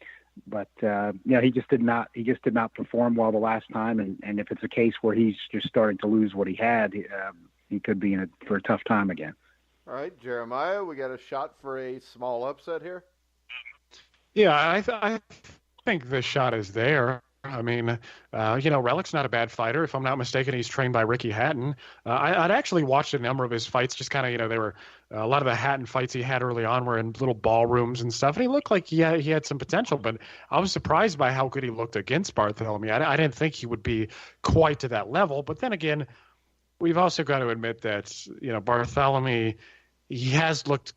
But he just did not perform well the last time. And if it's a case where he's just starting to lose what he had, he could be for a tough time again. All right, Jeremiah, we got a shot for a small upset here. Yeah, I think the shot is there. I mean, Relic's not a bad fighter. If I'm not mistaken, he's trained by Ricky Hatton. I'd actually watched a number of his fights, just kind of, they were a lot of the Hatton fights he had early on were in little ballrooms and stuff, and he looked like he had some potential, but I was surprised by how good he looked against Barthélemy. I didn't think he would be quite to that level, but then again, we've also got to admit that, Barthélemy, he has looked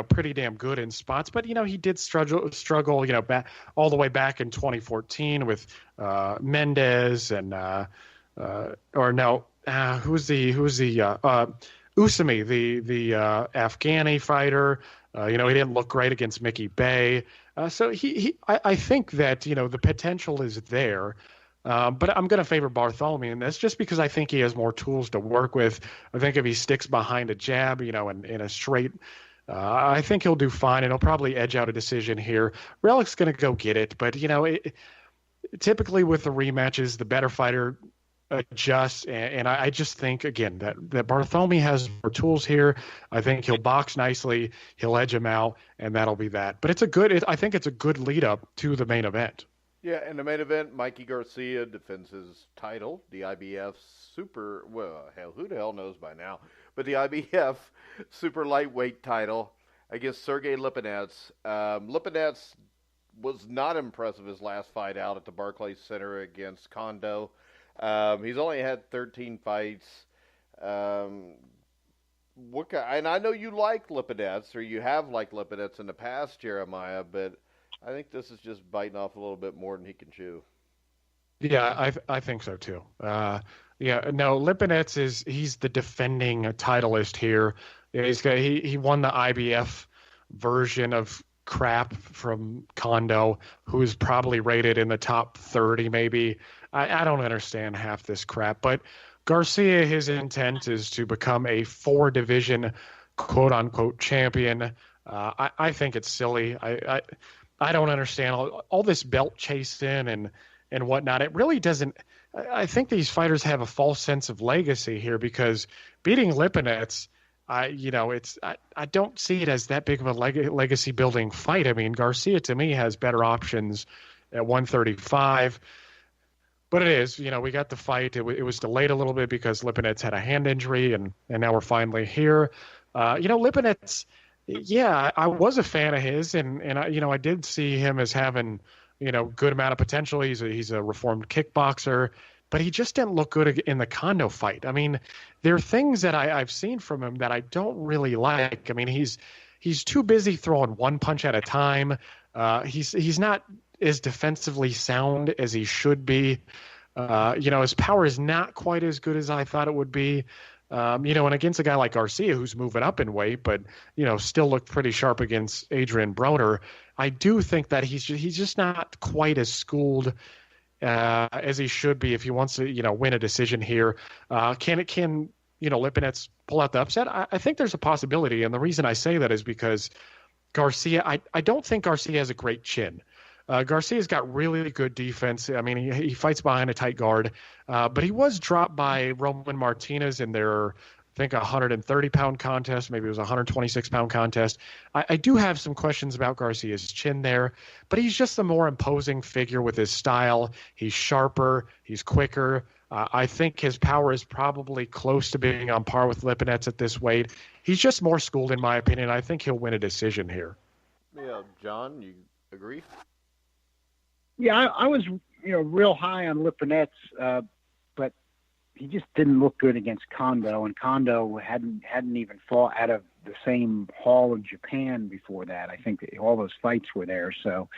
pretty damn good in spots, but he did struggle, back all the way back in 2014 with Mendez and who's the Usami, the Afghani fighter. He didn't look great against Mickey Bay. So I think that the potential is there. But I'm going to favor Barthélemy in this just because I think he has more tools to work with. I think if he sticks behind a jab, in a straight. I think he'll do fine, and he'll probably edge out a decision here. Relic's going to go get it, but, typically with the rematches, the better fighter adjusts, and I just think, again, that Barthélemy has more tools here. I think he'll box nicely, he'll edge him out, and that'll be that. But I think it's a good lead-up to the main event. Yeah, in the main event, Mikey Garcia defends his title, the IBF Super, who the hell knows by now, but the IBF Super Lightweight title against Sergey Lipinets. Lipinets was not impressive his last fight out at the Barclays Center against Kondo. He's only had 13 fights. And I know you like Lipinets, or you have liked Lipinets in the past, Jeremiah, but I think this is just biting off a little bit more than he can chew. Yeah, I think so too. No, Lipinets he's the defending titleist here. He won the IBF version of crap from Kondo, who's probably rated in the top 30 maybe. I don't understand half this crap, but Garcia, his intent is to become a 4-division quote unquote champion. I think it's silly. I don't understand all this belt chasing and whatnot. It really doesn't. I think these fighters have a false sense of legacy here, because beating Lipinets, I don't see it as that big of a legacy building fight. I mean, Garcia to me has better options at 135, but it is, we got the fight. It was delayed a little bit because Lipinets had a hand injury, and now we're finally here. Lipinets, yeah, I was a fan of his, and I did see him as having good amount of potential. He's a reformed kickboxer, but he just didn't look good in the Kondo fight. I mean, there are things that I've seen from him that I don't really like. I mean, he's too busy throwing one punch at a time. He's not as defensively sound as he should be. His power is not quite as good as I thought it would be. And against a guy like Garcia, who's moving up in weight, but still looked pretty sharp against Adrian Broner, I do think that he's just not quite as schooled as he should be if he wants to win a decision here. Can Lipinets pull out the upset? I think there's a possibility, and the reason I say that is because Garcia, I don't think Garcia has a great chin. Garcia's got really good defense. I mean, he fights behind a tight guard, but he was dropped by Roman Martinez in their, I think, 130-pound contest. Maybe it was a 126-pound contest. I do have some questions about Garcia's chin there, but he's just a more imposing figure with his style. He's sharper. He's quicker. I think his power is probably close to being on par with Lipinets at this weight. He's just more schooled, in my opinion. I think he'll win a decision here. Yeah, John, you agree? Yeah, I was, real high on Lipinets, but he just didn't look good against Kondo, and Kondo hadn't even fought out of the same hall in Japan before that. I think that all those fights were there, so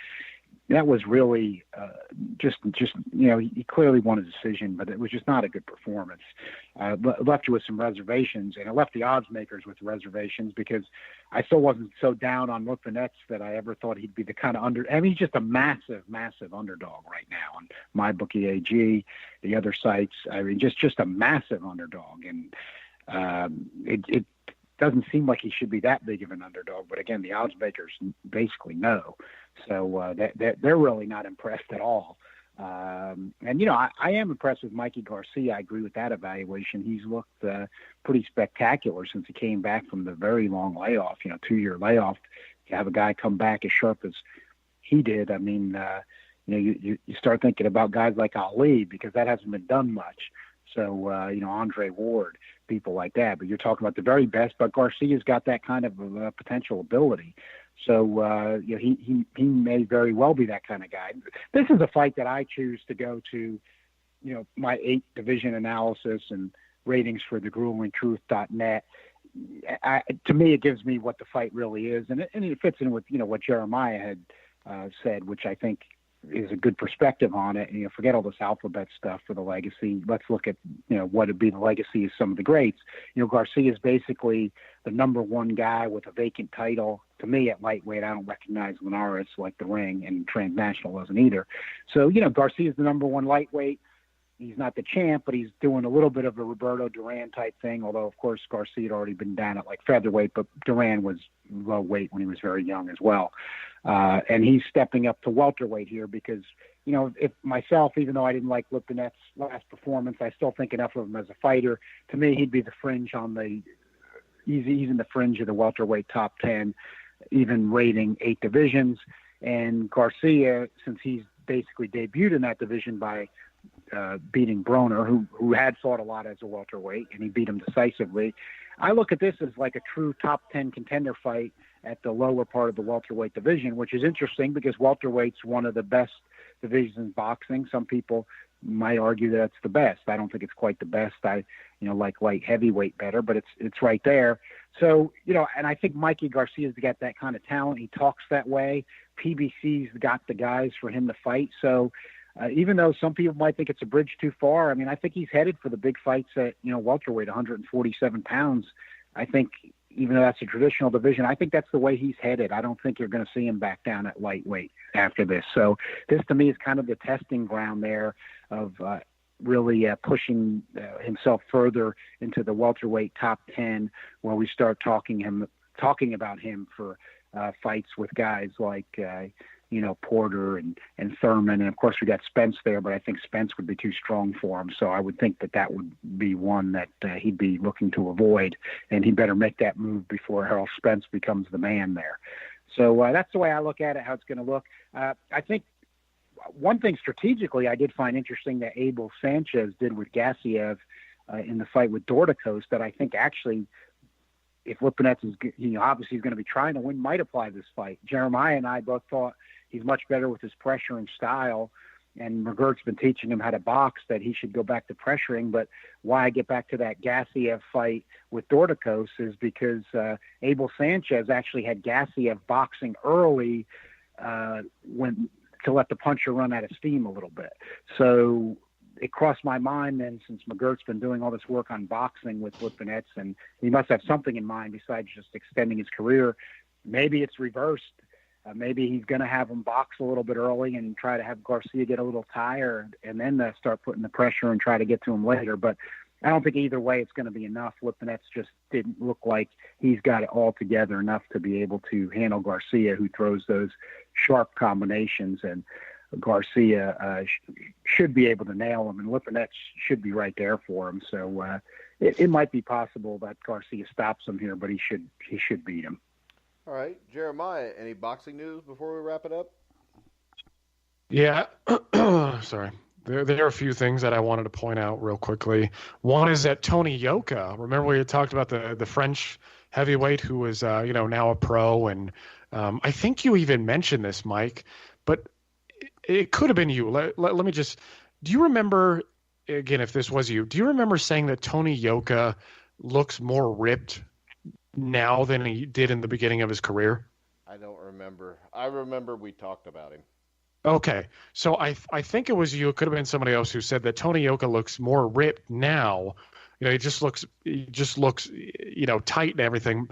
that was really just he clearly won a decision, but it was just not a good performance. Left you with some reservations, and I left the odds makers with reservations because I still wasn't so down on Lipinets that I ever thought he'd be the kind of he's just a massive underdog right now on MyBookie AG, the other sites. I mean, just a massive underdog, and it doesn't seem like he should be that big of an underdog. But again, the odds makers basically know. So they're really not impressed at all. I am impressed with Mikey Garcia. I agree with that evaluation. He's looked pretty spectacular since he came back from the very long layoff, 2-year layoff. To have a guy come back as sharp as he did, I mean, you start thinking about guys like Ali, because that hasn't been done much. So, Andre Ward, people like that. But you're talking about the very best, but Garcia's got that kind of potential ability. So, he may very well be that kind of guy. This is a fight that I choose to go to, my 8-division analysis and ratings for thegruelingtruth.net. To me, it gives me what the fight really is. And it fits in with, what Jeremiah had said, which I think is a good perspective on it. And, forget all this alphabet stuff for the legacy. Let's look at, what would be the legacy of some of the greats. Garcia is basically the number one guy with a vacant title. To me, at lightweight, I don't recognize Linares like the ring, and Transnational doesn't either. So, Garcia is the number one lightweight. He's not the champ, but he's doing a little bit of a Roberto Duran type thing, although, of course, Garcia had already been down at featherweight, but Duran was low weight when he was very young as well. And he's stepping up to welterweight here because, if myself, even though I didn't like Lipinets' last performance, I still think enough of him as a fighter. To me, he'd be the fringe he's in the fringe of the welterweight top 10, even rating 8 divisions. And Garcia, since he's basically debuted in that division by beating Broner, who had fought a lot as a welterweight, and he beat him decisively. I look at this as like a true top 10 contender fight, at the lower part of the welterweight division, which is interesting because welterweight's one of the best divisions in boxing. Some people might argue that it's the best. I don't think it's quite the best. I like light heavyweight better, but it's right there. So, and I think Mikey Garcia's got that kind of talent. He talks that way. PBC's got the guys for him to fight. So even though some people might think it's a bridge too far, I mean, I think he's headed for the big fights at, welterweight, 147 pounds. I think even though that's a traditional division, I think that's the way he's headed. I don't think you're going to see him back down at lightweight after this. So this to me is kind of the testing ground there of really pushing himself further into the welterweight top 10, where we start talking about him for fights with guys like Porter and Thurman, and of course we got Spence there, but I think Spence would be too strong for him. So I would think that would be one that he'd be looking to avoid, and he better make that move before Errol Spence becomes the man there. So that's the way I look at it, how it's going to look. I think one thing strategically I did find interesting that Abel Sanchez did with Gassiev in the fight with Dorticos, that I think actually, if Lipinets is, obviously he's going to be trying to win, might apply this fight. Jeremiah and I both thought he's much better with his pressuring style, and McGurk's been teaching him how to box, that he should go back to pressuring. But why I get back to that Gassiev fight with Dorticos is because Abel Sanchez actually had Gassiev boxing early to let the puncher run out of steam a little bit. So it crossed my mind then, since McGurk's been doing all this work on boxing with Lipinets, and he must have something in mind besides just extending his career. Maybe it's reversed. Maybe he's going to have him box a little bit early and try to have Garcia get a little tired, and then start putting the pressure and try to get to him later. But I don't think either way it's going to be enough. Lipinets just didn't look like he's got it all together enough to be able to handle Garcia, who throws those sharp combinations, and Garcia should be able to nail him, and Lipinets should be right there for him. So it might be possible that Garcia stops him here, but he should beat him. All right, Jeremiah, any boxing news before we wrap it up? Yeah, sorry. There are a few things that I wanted to point out real quickly. One is that Tony Yoka, remember we had talked about the French heavyweight who was now a pro, and I think you even mentioned this, Mike, but it could have been you. Let me just, do you remember, again, if this was you, do you remember saying that Tony Yoka looks more ripped now than he did in the beginning of his career? I don't remember. I remember we talked about him. Okay. So I think it was you. It could have been somebody else who said that Tony Yoka looks more ripped now. He just looks, tight and everything.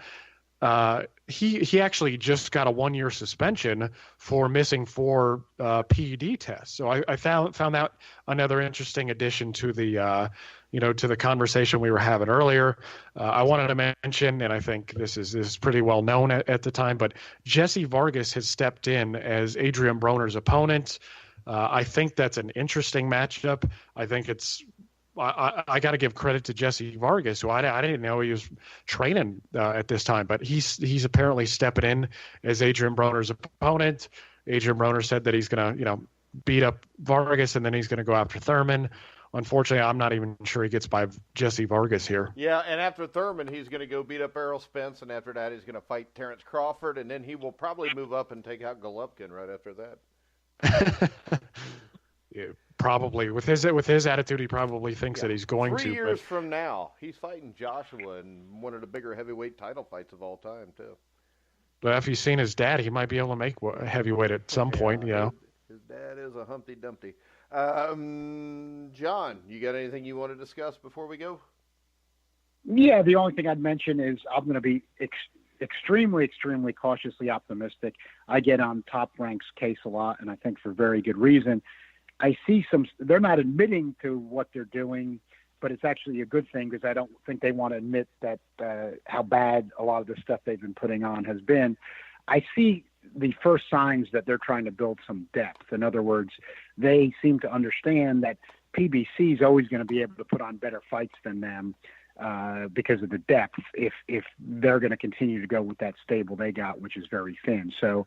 He actually just got a 1-year suspension for missing 4 PED tests. So I found that another interesting addition to the to the conversation we were having earlier. I wanted to mention, and I think this is pretty well known at the time, but Jesse Vargas has stepped in as Adrian Broner's opponent. I think that's an interesting matchup. I think it's. I got to give credit to Jesse Vargas, who I didn't know he was training at this time, but he's apparently stepping in as Adrian Broner's opponent. Adrian Broner said that he's going to beat up Vargas, and then he's going to go after Thurman. Unfortunately, I'm not even sure he gets by Jesse Vargas here. Yeah, and after Thurman, he's going to go beat up Errol Spence, and after that, he's going to fight Terrence Crawford, and then he will probably move up and take out Golovkin right after that. Yeah, probably with his attitude, he probably thinks that he's going 3 to. years from now, he's fighting Joshua in one of the bigger heavyweight title fights of all time, too. But if he's seen his dad, he might be able to make heavyweight at some point. His dad is a Humpty Dumpty. John, you got anything you want to discuss before we go? Yeah, the only thing I'd mention is I'm going to be extremely, extremely cautiously optimistic. I get on Top Rank's case a lot, and I think for very good reason. I see they're not admitting to what they're doing, but it's actually a good thing because I don't think they want to admit that how bad a lot of the stuff they've been putting on has been. I see the first signs that they're trying to build some depth. In other words, they seem to understand that PBC is always going to be able to put on better fights than them because of the depth if they're going to continue to go with that stable they got, which is very thin. So,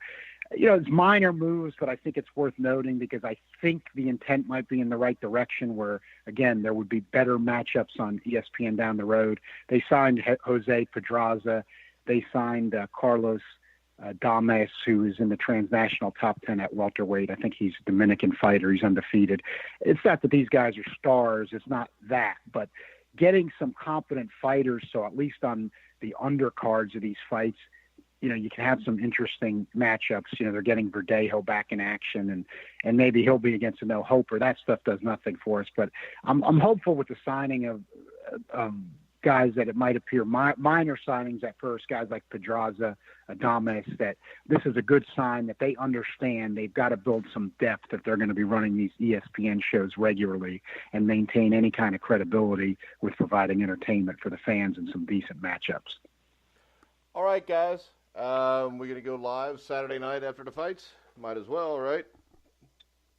it's minor moves, but I think it's worth noting because I think the intent might be in the right direction where, again, there would be better matchups on ESPN down the road. They signed Jose Pedraza. They signed Carlos Dames, who is in the transnational top 10 at welterweight. I think he's a Dominican fighter. He's undefeated. It's not that these guys are stars. It's not that. But getting some competent fighters, so at least on the undercards of these fights, you can have some interesting matchups. They're getting Verdejo back in action, and maybe he'll be against a no-hoper. That stuff does nothing for us. But I'm hopeful with the signing of guys that it might appear minor signings at first, guys like Pedraza, Adames, that this is a good sign that they understand they've got to build some depth if they're going to be running these ESPN shows regularly and maintain any kind of credibility with providing entertainment for the fans and some decent matchups. All right, guys. We're going to go live Saturday night after the fights. Might as well, right?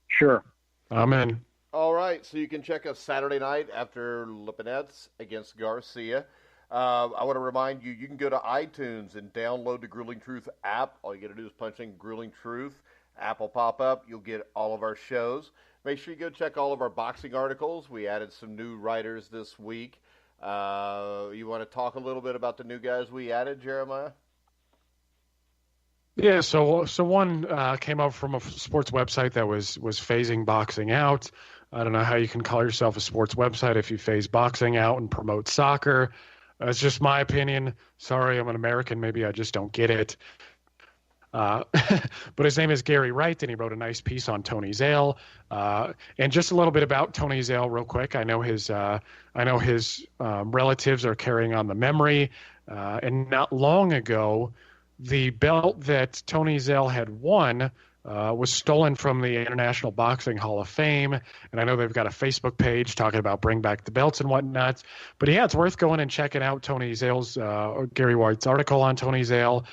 Sure. I'm in. All right, so you can check us Saturday night after Lipinets against Garcia. I want to remind you, you can go to iTunes and download the Grueling Truth app. All you got to do is punch in Grueling Truth. App will pop up. You'll get all of our shows. Make sure you go check all of our boxing articles. We added some new writers this week. You want to talk a little bit about the new guys we added, Jeremiah? Yeah, so one came up from a sports website that was phasing boxing out. I don't know how you can call yourself a sports website if you phase boxing out and promote soccer. It's just my opinion. Sorry, I'm an American. Maybe I just don't get it. But his name is Gary Wright, and he wrote a nice piece on Tony Zale. And just a little bit about Tony Zale, real quick. I know his relatives are carrying on the memory. And not long ago, the belt that Tony Zale had won was stolen from the International Boxing Hall of Fame. And I know they've got a Facebook page talking about bring back the belts and whatnot. But yeah, it's worth going and checking out Tony Zale's, Gary Wright's article on Tony Zale.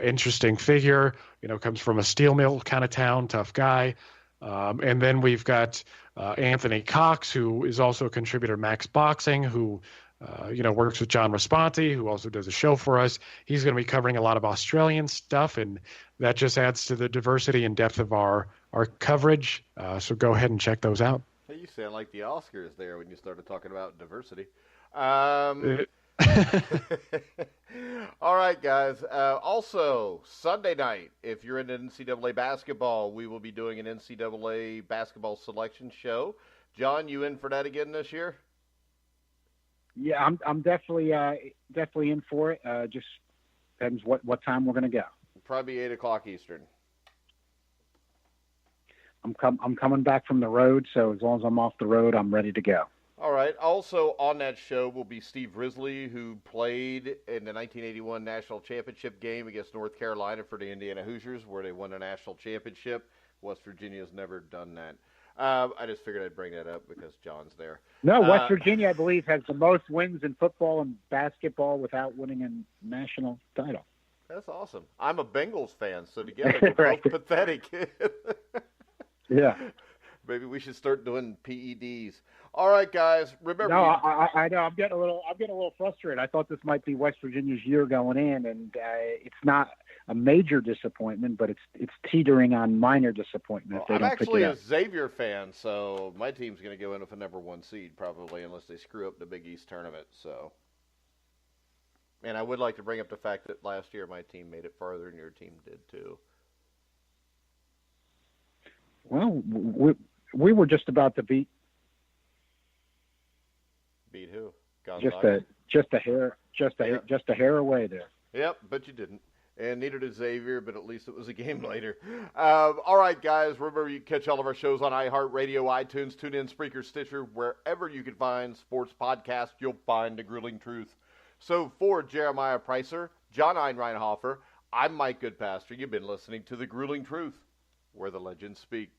Interesting figure, comes from a steel mill kind of town, tough guy. And then we've got Anthony Cox, who is also a contributor to Max Boxing, who works with John Responti, who also does a show for us. He's going to be covering a lot of Australian stuff, and that just adds to the diversity and depth of our coverage. So go ahead and check those out. Hey, you sound like the Oscars there when you started talking about diversity. All right, guys. Also, Sunday night, if you're into NCAA basketball, we will be doing an NCAA basketball selection show. John, you in for that again this year? Yeah, I'm definitely in for it. Just depends what time we're going to go. Probably 8:00 Eastern. I'm coming back from the road, so as long as I'm off the road, I'm ready to go. All right. Also on that show will be Steve Risley, who played in the 1981 National Championship game against North Carolina for the Indiana Hoosiers, where they won a national championship. West Virginia's never done that. I just figured I'd bring that up because John's there. No, West Virginia, I believe, has the most wins in football and basketball without winning a national title. That's awesome. I'm a Bengals fan, so together we're Right. both pathetic. Yeah. Maybe we should start doing PEDs. All right, guys. Remember. No, I know. I'm getting a little frustrated. I thought this might be West Virginia's year going in, and it's not a major disappointment, but it's teetering on minor disappointment. If they I'm don't pick actually it a up. Xavier fan, so my team's going to go in with a number one seed probably, unless they screw up the Big East tournament. So, and I would like to bring up the fact that last year my team made it farther, and your team did too. Well, we were just about to beat who? Gonzaga? just a hair away there. Yep, but you didn't. And neither did Xavier, but at least it was a game later. All right, guys. Remember, you can catch all of our shows on iHeartRadio, iTunes, TuneIn, Spreaker, Stitcher. Wherever you can find sports podcasts, you'll find The Grueling Truth. So for Jeremiah Preisser, John Einreinhofer, I'm Mike Goodpaster. You've been listening to The Grueling Truth, where the legends speak.